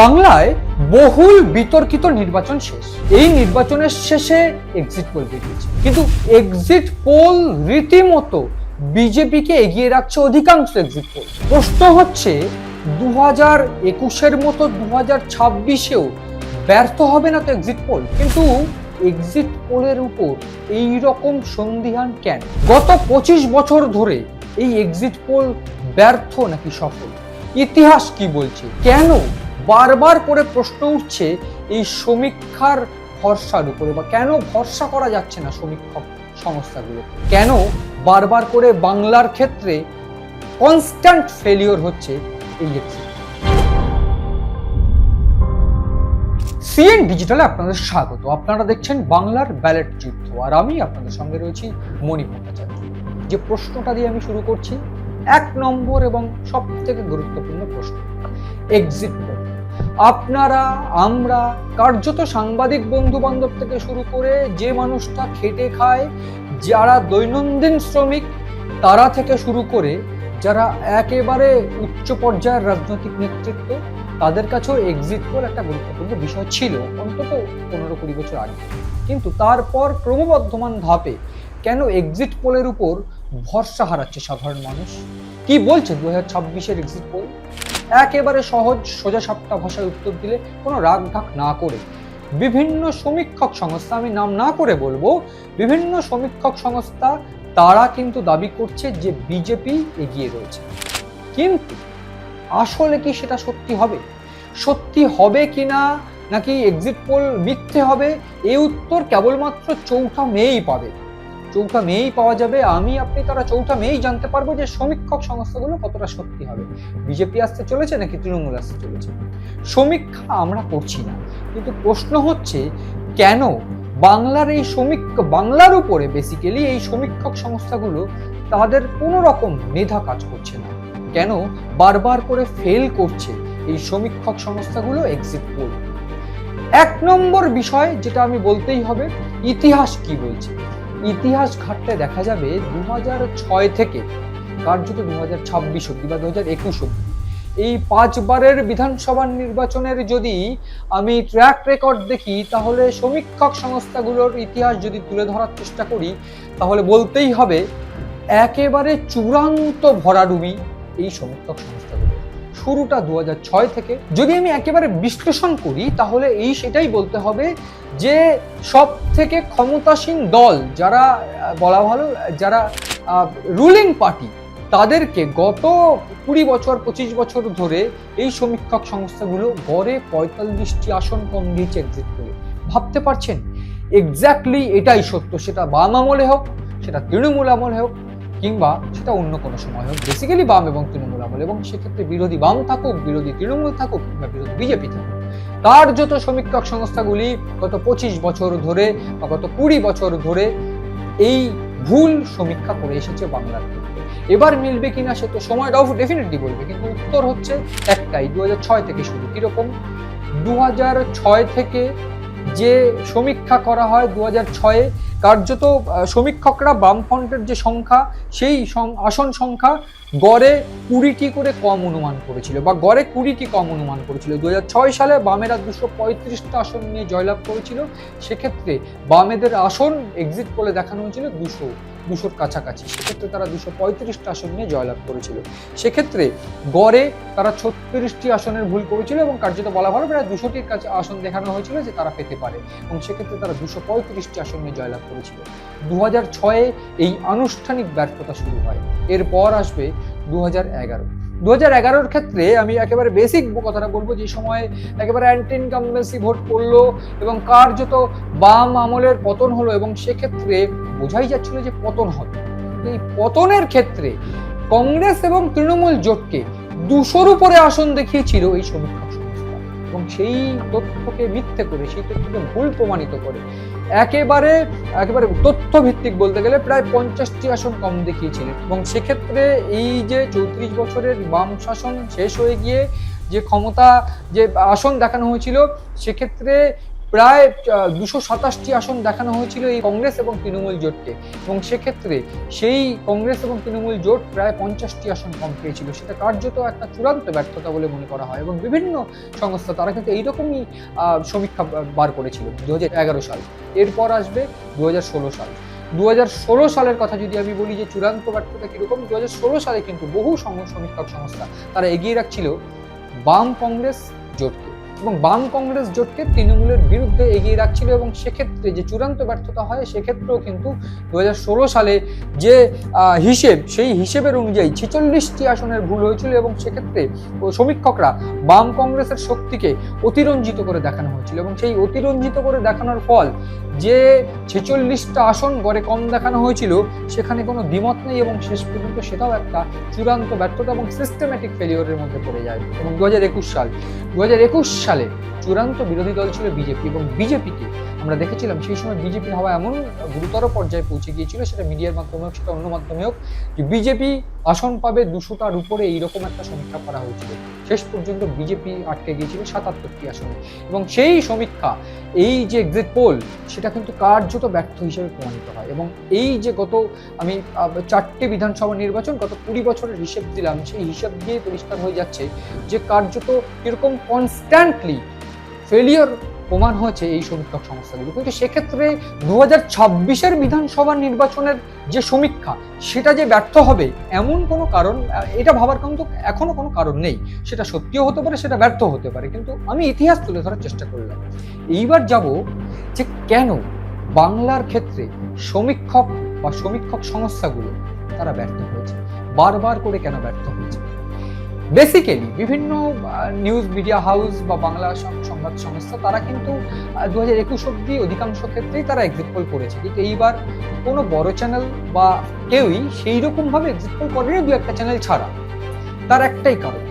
বাংলায় বহুল বিতর্কিত নির্বাচন শেষ। এই নির্বাচনের শেষে এক্সিট পোল বেরিয়েছে, কিন্তু এক্সিট পোল রীতিমতো বিজেপিকে এগিয়ে রাখছে অধিকাংশ এক্সিট পোল। প্রশ্ন হচ্ছে 2021-এর মতো 2026-এও ব্যর্থ হবে না তো এক্সিট পোল? কিন্তু এক্সিট পোলের উপর এই রকম সন্দিহান কেন? গত 25 বছর ধরে এই এক্সিট পোল ব্যর্থ নাকি সফল? ইতিহাস কি বলছে? কেন বারবার করে প্রশ্ন উঠছে এই সমীক্ষার ভরসার উপরে, বা কেন ভরসা করা যাচ্ছে না সমীক্ষক সংস্থাগুলো? কেন বারবার করে বাংলার ক্ষেত্রে কনস্ট্যান্ট ফেলিওর হচ্ছে এই এক্সিট? সিএন ডিজিটালে আপনাদের স্বাগত। আপনারা দেখছেন বাংলার ব্যালট যুদ্ধ, আর আমি আপনাদের সঙ্গে রয়েছি মণি ভট্টাচার্য। যে প্রশ্নটা দিয়ে আমি শুরু করছি, 1 নম্বর এবং সব থেকে গুরুত্বপূর্ণ প্রশ্ন, এক্সিট পোল। আপনারা, আমরা, কার্যত সাংবাদিক বন্ধু বান্ধব থেকে শুরু করে যে মানুষটা খেটে খায়, যারা দৈনন্দিন শ্রমিক, তারা থেকে শুরু করে যারা একেবারে উচ্চ পর্যায়ের রাজনৈতিক নেতৃত্ব, তাদের কাছেও এক্সিট পোল একটা গুরুত্বপূর্ণ বিষয় ছিল অন্তত 15-20 বছর আগে। কিন্তু তারপর ক্রমবর্ধমান ধাপে কেন এক্সিট পোলের উপর ভরসা হারাচ্ছে সাধারণ মানুষ? কি বলছে 2026-এর এক্সিট পোল? একেবারে সহজ সোজা সাপটা ভাষায় উত্তর দিলে, কোনো রাগ ঢাক না করে, বিভিন্ন সমীক্ষক সংস্থা, আমি নাম না করে বলবো, বিভিন্ন সমীক্ষক সংস্থা তারা কিন্তু দাবি করছে যে বিজেপি এগিয়ে রয়েছে। কিন্তু আসলে কি সেটা সত্যি হবে? সত্যি হবে কিনা, নাকি এক্সিট পোল মিথ্যে হবে, এই উত্তর কেবলমাত্র 4 মেই পাবে। 4 মেই পাওয়া যাবে। আমি, আপনি, তারা 4 মেই জানতে পারবো যে সমীক্ষক সংস্থাগুলো কতটা সত্যি হবে। বিজেপি আসতে চলেছে নাকি তৃণমূল আসতে চলেছে? সমীক্ষা আমরা করছি না, কিন্তু প্রশ্ন হচ্ছে কেন বাংলার এই বাংলার উপরে বেসিক্যালি এই সমীক্ষক সংস্থাগুলো, তাদের কোনো রকম মেধা কাজ করছে না? কেন বারবার করে ফেল করছে এই সমীক্ষক সংস্থাগুলো এক্সিট পোল? 1 নম্বর বিষয় যেটা আমি বলতেই হবে, ইতিহাস কি বলছে। ইতিহাস ঘাটতে দেখা যাবে 2006 থেকে কার্যত 2026 অব্দি বা 2021 অব্দি, এই 5 বারের বিধানসভা নির্বাচনের যদি আমি ট্র্যাক রেকর্ড দেখি, তাহলে সমীক্ষক সংস্থাগুলোর ইতিহাস যদি তুলে ধরার চেষ্টা করি, তাহলে বলতেই হবে একেবারে চূড়ান্ত ভরাডুবি এই সমীক্ষক সংস্থাগুলো। শুরুটা 2006 থেকে। যদি আমি একেবারে বিশ্লেষণ করি, তাহলে সেটাই বলতে হবে যে সব থেকে ক্ষমতাসীন দল, যারা বলা ভালো, যারা রুলিং পার্টি, তাদেরকে গত 20 বছর 25 বছর ধরে এই সমীক্ষক সংস্থাগুলো গড়ে 45টি আসন কম দিয়েছে এক্সিট পোলে। ভাবতে পারছেন? এক্স্যাক্টলি এটাই সত্য, সেটা বাম আমলে হোক, সেটা তৃণমূল আমলে হোক, কিংবা সেটা অন্য কোনো সময় হোক, বেসিক্যালি বাম এবং তৃণমূল আমল, এবং সেক্ষেত্রে বিরোধী বাম থাকুক, বিরোধী তৃণমূল থাকুক, কিংবা বিরোধী বিজেপি থাকুক, তার যত সমীক্ষক সংস্থাগুলি গত 25 বছর ধরে বা গত 20 বছর ধরে এই ভুল সমীক্ষা করে এসেছে বাংলার ক্ষেত্রে। এবার মিলবে কিনা সে তো সময়টাও ডেফিনেটলি বলবে, কিন্তু উত্তর হচ্ছে একটাই, 2006 থেকে শুরু। কিরকম? 2006 থেকে যে সমীক্ষা করা হয়, 2006-এ কার্যত সমীক্ষকরা বামফ্রন্টের যে সংখ্যা, সেই আসন সংখ্যা গড়ে 20টি করে কম অনুমান করেছিল, বা গড়ে 20টি কম অনুমান করেছিল। 2006 সালে বামেরা 235টা আসন নিয়ে জয়লাভ করেছিল। সেক্ষেত্রে বামেদের আসন এক্সিট পোলে দেখানো হয়েছিল 200-র কাছাকাছি। সেক্ষেত্রে তারা 235টা আসন নিয়ে জয়লাভ করেছিল। সেক্ষেত্রে গড়ে তারা 36টি আসনের ভুল করেছিল, এবং কার্যত বলা ভালো প্রায় 200টির কাছে আসন দেখানো হয়েছিল যে তারা পেতে পারে, এবং সেক্ষেত্রে তারা 235টি আসন নিয়ে জয়লাভ করেছিল। 2006-এ এই আনুষ্ঠানিক ব্যর্থতা শুরু হয়। এরপর আসবে 2011-র ক্ষেত্রে আমি একেবারে বেসিক কথাটা বলবো, যে সময় একেবারে অ্যান্টি ইনকামবেন্সি ভোট পড়লো এবং কার্যত বাম আমলের পতন হলো, এবং সেক্ষেত্রে বোঝাই যাচ্ছিল যে পতন হবে। এই পতনের ক্ষেত্রে কংগ্রেস এবং তৃণমূল জোটকে 200-র উপরে আসন দেখিয়েছিল এই সমীক্ষক সংস্থা, এবং সেই তথ্যকে মিথ্যে করে, সেই তথ্যকে ভুল প্রমাণিত করে একেবারে তথ্য ভিত্তিক বলতে গেলে প্রায় 50টি আসন কম দেখিয়েছিলেন। এবং সেক্ষেত্রে এই যে 34 বছরের বাম শাসন শেষ হয়ে গিয়ে যে ক্ষমতা, যে আসন দেখানো হয়েছিল, সেক্ষেত্রে প্রায় 227টি আসন দেখানো হয়েছিল এই কংগ্রেস এবং তৃণমূল জোটকে, এবং সেক্ষেত্রে সেই কংগ্রেস এবং তৃণমূল জোট প্রায় 50টি আসন কম পেয়েছিল। সেটা কার্যত একটা চূড়ান্ত ব্যর্থতা বলে মনে করা হয়, এবং বিভিন্ন সংস্থা তারা কিন্তু এইরকমই সমীক্ষা বার করেছিল 2011 সাল। এরপর আসবে 2016 সাল। 2016 সালের কথা যদি আমি বলি যে চূড়ান্ত ব্যর্থতা কিরকম, 2016 সালে কিন্তু বহু সমীক্ষক সংস্থা তারা এগিয়ে রাখছিল বাম কংগ্রেস জোটকে, এবং বাম কংগ্রেস জোটকে তৃণমূলের বিরুদ্ধে এগিয়ে রাখছিল, এবং সেক্ষেত্রে যে চূড়ান্ত ব্যর্থতা হয় সেক্ষেত্রেও কিন্তু 2016 সালে যে হিসেব, সেই হিসেবের অনুযায়ী 46টি আসনের ভুল হয়েছিল, এবং সেক্ষেত্রে সমীক্ষকরা বাম কংগ্রেসের শক্তিকে অতিরঞ্জিত করে দেখানো হয়েছিল, এবং সেই অতিরঞ্জিত করে দেখানোর ফল যে 46টা আসন গড়ে কম দেখানো হয়েছিল সেখানে কোনো দ্বিমত নেই, এবং শেষ পর্যন্ত সেটাও একটা চূড়ান্ত ব্যর্থতা এবং সিস্টেম্যাটিক ফেলিওরের মধ্যে পড়ে যায়। এবং 2021 সালে চূড়ান্ত বিরোধী দল ছিল বিজেপি, এবং বিজেপিকে আমরা দেখেছিলাম সেই সময় বিজেপির হাওয়া এমন গুরুতর পর্যায়ে পৌঁছে গিয়েছিল, সেটা মিডিয়ার মাধ্যমে হোক সেটা অন্য মাধ্যমে হোক, যে বিজেপি আসন পাবে 200টার উপরে, এইরকম একটা সমীক্ষা করা হয়েছিল। শেষ পর্যন্ত বিজেপি আটকে গিয়েছিল 77টি আসনে, এবং সেই সমীক্ষা, এই যে এক্সিট পোল, সেটা কিন্তু কার্যত ব্যর্থ হিসেবে প্রমাণিত হয়। এবং এই যে আমি 4টে বিধানসভা নির্বাচন গত 20 বছরের হিসেব দিলাম, সেই হিসাব দিয়ে পরিষ্কার হয়ে যাচ্ছে যে কার্যত এরকম কনস্ট্যান্টলি ফেলিওর প্রমাণ হয়েছে এই সমীক্ষক সংস্থাগুলো। কিন্তু সেক্ষেত্রে 2026-এর বিধানসভা নির্বাচনের যে সমীক্ষা, সেটা যে ব্যর্থ হবে এমন কোনো কারণ, এটা ভাবার কিন্তু এখনো কোনো কারণ নেই। সেটা সত্যিও হতে পারে, সেটা ব্যর্থ হতে পারে, কিন্তু আমি ইতিহাস তুলে ধরার চেষ্টা করলাম। এইবার যাব যে কেন বাংলার ক্ষেত্রে সমীক্ষক সংস্থাগুলো তারা ব্যর্থ হয়েছে, বারবার করে কেন ব্যর্থ হয়েছে। বেসিক্যালি বিভিন্ন নিউজ মিডিয়া হাউস বা বাংলা সংবাদ সংস্থা তারা কিন্তু 2021 অব্দি অধিকাংশ ক্ষেত্রেই তারা এক্সিট পোল করেছে, কিন্তু এইবার কোনো বড় চ্যানেল বা কেউই সেই রকম ভাবে এক্সিট পোল করেনি, 2-1টা চ্যানেল ছাড়া। তার একটাই কারণ,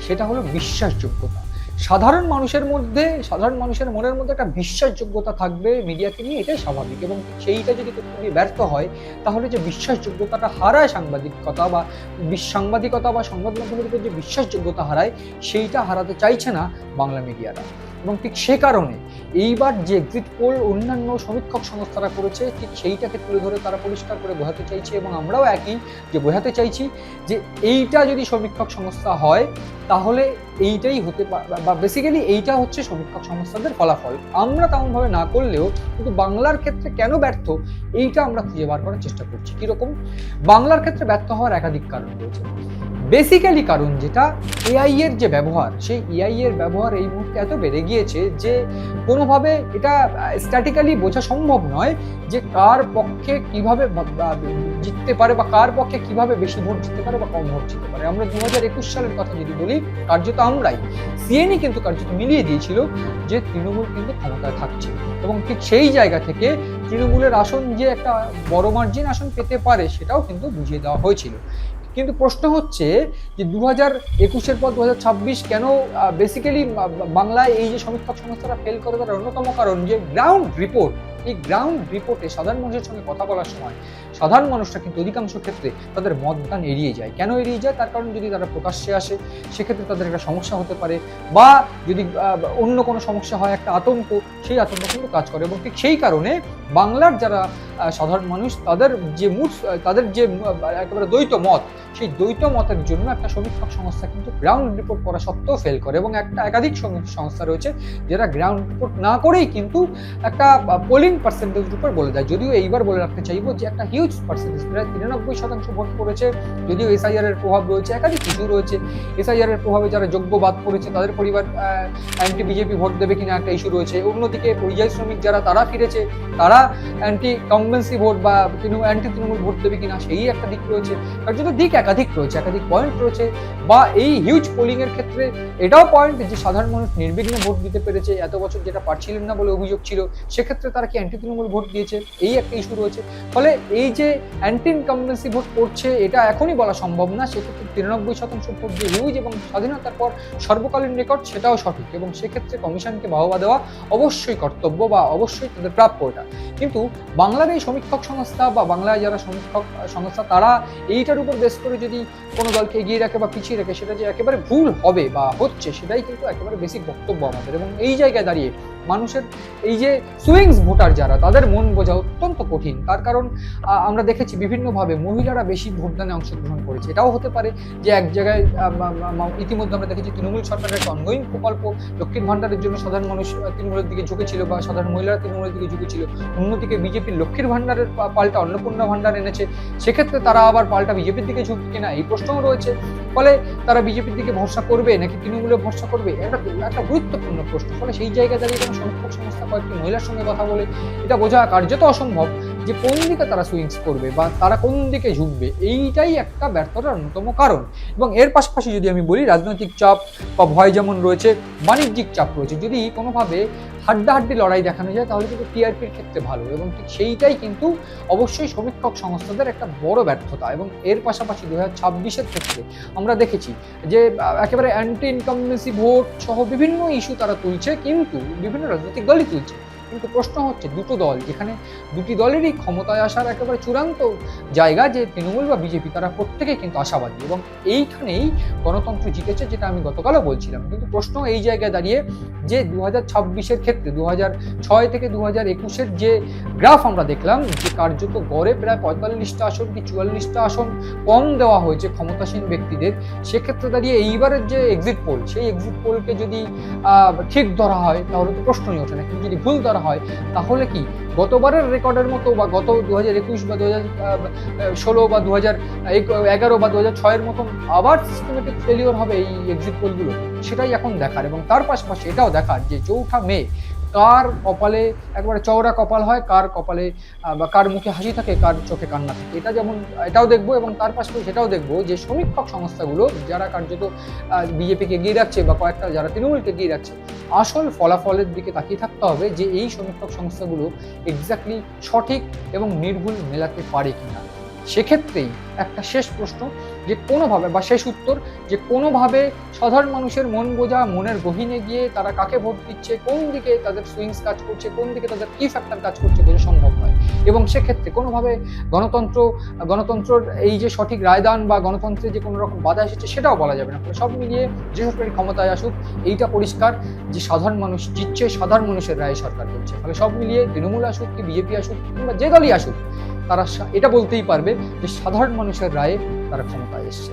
সেটা হলো বিশ্বাসযোগ্যতা। সাধারণ মানুষের মনের মধ্যে একটা বিশ্বাসযোগ্যতা থাকবে মিডিয়াকে নিয়ে, এটাই স্বাভাবিক, এবং সেইটা যদি কোথাও ব্যর্থ হয় তাহলে যে বিশ্বাসযোগ্যতাটা হারায় সাংবাদিকতা বা সংবাদ মাধ্যমের উপর যে বিশ্বাসযোগ্যতা হারায়, সেইটা হারাতে চাইছে না বাংলা মিডিয়ারা। এবং ঠিক সে কারণে এইবার যে এক্সিট পোল অন্যান্য সমীক্ষক সংস্থারা করেছে, ঠিক সেইটাকে তুলে ধরে তারা পরিষ্কার করে বোঝাতে চাইছে, এবং আমরাও একই যে বোঝাতে চাইছি যে এইটা যদি সমীক্ষক সংস্থা হয় তাহলে এইটাই হতে পারে, বা বেসিক্যালি এইটা হচ্ছে সমীক্ষক সংস্থাদের ফলাফল। আমরা তেমনভাবে না করলেও কিন্তু বাংলার ক্ষেত্রে কেন ব্যর্থ, এইটা আমরা খুঁজে বার করার চেষ্টা করছি। কিরকম বাংলার ক্ষেত্রে ব্যর্থ হওয়ার একাধিক কারণ রয়েছে। বেসিক্যালি কারণ যেটা, এআই এর যে ব্যবহার, সেই এআই এর ব্যবহার এই মুহূর্তে এত বেড়ে গিয়েছে যে কোনোভাবে এটা স্ট্যাটিক্যালি বোঝা সম্ভব নয় যে কার পক্ষে কিভাবে জিততে পারে, বা কার পক্ষে কিভাবে বেশি ভোট জিততে পারে বা কম ভোট জিততে পারে। আমরা 2021 সালের কথা যদি বলি, কার্যত আমরাই সিএনই কিন্তু কার্যত মিলিয়ে দিয়েছিল যে তৃণমূল কিন্তু ক্ষমতায় থাকছে, এবং ঠিক সেই জায়গা থেকে তৃণমূলের আসন যে একটা বড় মার্জিন আসন পেতে পারে সেটাও কিন্তু বুঝিয়ে দেওয়া হয়েছিল। কিন্তু প্রশ্ন হচ্ছে যে 2021-এর পর 2026 কেন বেসিক্যালি বাংলায় এই যে সমীক্ষক সংস্থারা ফেল করে, তার অন্যতম কারণ যে গ্রাউন্ড রিপোর্ট। এই গ্রাউন্ড রিপোর্টে সাধারণ মানুষের সঙ্গে কথা বলার সময় সাধারণ মানুষরা কিন্তু অধিকাংশ ক্ষেত্রে তাদের মতদান এড়িয়ে যায়। কেন এড়িয়ে যায়? তার কারণ যদি তারা প্রকাশ্যে আসে সেক্ষেত্রে তাদের একটা সমস্যা হতে পারে, বা যদি অন্য কোনো সমস্যা হয়, একটা আতঙ্ক, সেই আতঙ্ক কিন্তু কাজ করে। এবং ঠিক সেই কারণে বাংলার যারা সাধারণ মানুষ, তাদের যে একেবারে দ্বৈত মত, সেই দ্বৈত মতের জন্য একটা সমীক্ষক সংস্থা কিন্তু গ্রাউন্ড রিপোর্ট করা সত্ত্বেও ফেল করে, এবং একাধিক সংস্থা রয়েছে যারা গ্রাউন্ড রিপোর্ট না করেই কিন্তু একটা পোলিং পার্সেন্টেজের উপর বলে দেয়। যদিও এইবার বলে রাখতে চাইবো যে একটা হিউজ পার্সেন্টেজ, প্রায় 93% ভোট পড়েছে। যদিও এসআইআর এর প্রভাব রয়েছে, একাধিক ইস্যু রয়েছে। এসআইআর এর প্রভাবে যারা যোগ্য বাদ পড়েছে তাদের পরিবার অ্যান্টি বিজেপি ভোট দেবে কিনা একটা ইস্যু রয়েছে। অন্যদিকে পরিযায়ী শ্রমিক যারা তারা ফিরেছে, তারা অ্যান্টি কনভেন্সি ভোট বা অ্যান্টি তৃণমূল ভোট দেবে কিনা, সেই একটা দিক রয়েছে। কার্যত দিক একাধিক পয়েন্ট রয়েছে। বা এই হিউজ পোলিং এর ক্ষেত্রে এটাও পয়েন্ট যে সাধারণ মানুষ নির্বিঘ্নে ভোট দিতে পেরেছে, এত বছর যেটা পারছিলেন না বলে অভিযোগ ছিল, সেক্ষেত্রে তারা কি অ্যান্টি তৃণমূল ভোট দিয়েছে, এই একটা ইস্যু রয়েছে। ফলে এই যে অ্যান্টি ইনকামবেন্সি ভোট পড়ছে, এটা এখনই বলা সম্ভব না। সেক্ষেত্রে 93% ভোট যে হিউজ এবং স্বাধীনতার পর সর্বকালীন রেকর্ড, সেটাও সঠিক, এবং সেক্ষেত্রে কমিশনকে বাহবা দেওয়া অবশ্যই কর্তব্য বা অবশ্যই তাদের প্রাপ্য এটা। কিন্তু বাংলার এই সমীক্ষক সংস্থা বা বাংলায় যারা সমীক্ষক সংস্থা, তারা এইটার উপর বেস করে যদি কোনো দলকে এগিয়ে রাখে বা পিছিয়ে রাখে, সেটা যে একেবারে ভুল হবে বা হচ্ছে, সেটাই কিন্তু একেবারে বেসিক বক্তব্য আমাদের। এবং এই জায়গায় দাঁড়িয়ে মানুষের এই যে সুইংস ভোটার যারা, তাদের মন বোঝা অত্যন্ত কঠিন। তার কারণ আমরা দেখেছি বিভিন্নভাবে মহিলারা বেশি ভোটদানে অংশগ্রহণ করেছে। এটাও হতে পারে যে এক জায়গায় ইতিমধ্যে আমরা দেখেছি তৃণমূল সরকারের একটা অনগোয়িং প্রকল্প লক্ষ্মীর ভান্ডারের জন্য সাধারণ মানুষ তৃণমূলের দিকে ঝুঁকেছিল বা সাধারণ মহিলারা তৃণমূলের দিকে ঝুঁকেছিল। অন্যদিকে বিজেপির লক্ষ্মীর ভান্ডারের পাল্টা অন্নপূর্ণা ভান্ডার এনেছে, সেক্ষেত্রে তারা আবার পাল্টা বিজেপির দিকে ঝুঁকবে কিনা এই প্রশ্নও রয়েছে। ফলে তারা বিজেপির দিকে ভরসা করবে নাকি তৃণমূলে ভরসা করবে, একটা গুরুত্বপূর্ণ প্রশ্ন। ফলে সেই জায়গায় দাঁড়িয়ে কোনো সমীক্ষক সংস্থা কয়েকটি মহিলার সঙ্গে কথা বলে এটা বোঝা কার্যত অসম্ভব যে কোন দিকে তারা সুইংস করবে বা তারা কোন দিকে ঝুঁকবে। এইটাই একটা ব্যর্থতার অন্যতম কারণ। এবং এর পাশাপাশি যদি আমি বলি, রাজনৈতিক চাপ বা ভয় যেমন রয়েছে, বাণিজ্যিক চাপ রয়েছে। যদি কোনোভাবে হাড্ডাহাড্ডি লড়াই দেখানো যায় তাহলে কিন্তু টিআরপির ক্ষেত্রে ভালো, এবং ঠিক সেইটাই কিন্তু অবশ্যই সমীক্ষক সংস্থাদের একটা বড় ব্যর্থতা। এবং এর পাশাপাশি 2026-এর ক্ষেত্রে আমরা দেখেছি যে একেবারে অ্যান্টি ইনকামবেন্সি ভোট সহ বিভিন্ন ইস্যু তারা তুলছে, কিন্তু বিভিন্ন রাজনৈতিক দলই তুলছে। কিন্তু প্রশ্ন হচ্ছে দুটো দল, যেখানে দুটি দলেরই ক্ষমতায় আসার একেবারে চূড়ান্ত জায়গা যে তৃণমূল বা বিজেপি, তারা প্রত্যেকেই কিন্তু আশাবাদী এবং এইখানেই গণতন্ত্র জিতেছে, যেটা আমি গতকালও বলছিলাম। কিন্তু প্রশ্ন এই জায়গায় দাঁড়িয়ে যে 2026-এর ক্ষেত্রে 2006 থেকে 2021-এর যে গ্রাফ আমরা দেখলাম, যে কার্যত গড়ে প্রায় 45টা আসন কি 44টা আসন কম দেওয়া হয়েছে ক্ষমতাসীন ব্যক্তিদের, সেক্ষেত্রে দাঁড়িয়ে এইবারের যে এক্সিট পোল, সেই এক্সিট পোলকে যদি ঠিক ধরা হয় তাহলে তো প্রশ্নই ওঠে না। কিন্তু যদি ভুল ধরা হয় তাহলে কি গতবারের রেকর্ডের মতো বা গত 2021 বা 2016 বা 2011 বা 2006-এর মতন আবার সিস্টেমেটিক ফেলিওর হবে এই এক্সিট পোলগুলো? সেটাই এখন দেখার। এবং তার পাশাপাশি এটাও দেখার যে 4 মে কার কপালে একবারে চওড়া কপাল হয়, কার কপালে বা কার মুখে হাসি থাকে, কার চোখে কান্না থাকে, এটা যেমন এটাও দেখবো। এবং তার পাশাপাশি সেটাও দেখবো যে সমীক্ষক সংস্থাগুলো যারা কার্যত বিজেপিকে এগিয়ে রাখছে বা কয়েকটা যারা তৃণমূলকে এগিয়ে রাখছে, আসল ফলাফলের দিকে তাকিয়ে থাকতে হবে যে এই সমীক্ষক সংস্থাগুলো এক্স্যাক্টলি সঠিক এবং নির্ভুল মেলাতে পারে কিনা। সেক্ষেত্রেই একটা শেষ প্রশ্ন, যে কোনোভাবে বা শেষ উত্তর, যে কোনোভাবে সাধারণ মানুষের মন বোঝা, মনের গহীনে গিয়ে তারা কাকে ভোট দিচ্ছে, কোন দিকে তাদের সুইংস কাজ করছে, কোন দিকে তাদের কি ফ্যাক্টর কাজ করছে বোঝা সম্ভব নয়। এবং সেক্ষেত্রে কোনোভাবে গণতন্ত্রের এই যে সঠিক রায়দান বা গণতন্ত্রে যে কোনো রকম বাধা এসেছে সেটাও বলা যাবে না। ফলে সব মিলিয়ে যে সরকারি ক্ষমতায় আসুক, এইটা পরিষ্কার যে সাধারণ মানুষ জিতছে, সাধারণ মানুষের রায়ে সরকার চলছে। ফলে সব মিলিয়ে তৃণমূল আসুক কি বিজেপি আসুক কিংবা যে দলই আসুক, তারা এটা বলতেই পারবে যে সাধারণ মানুষের রায়ে তারা ক্ষমতায় এসছে।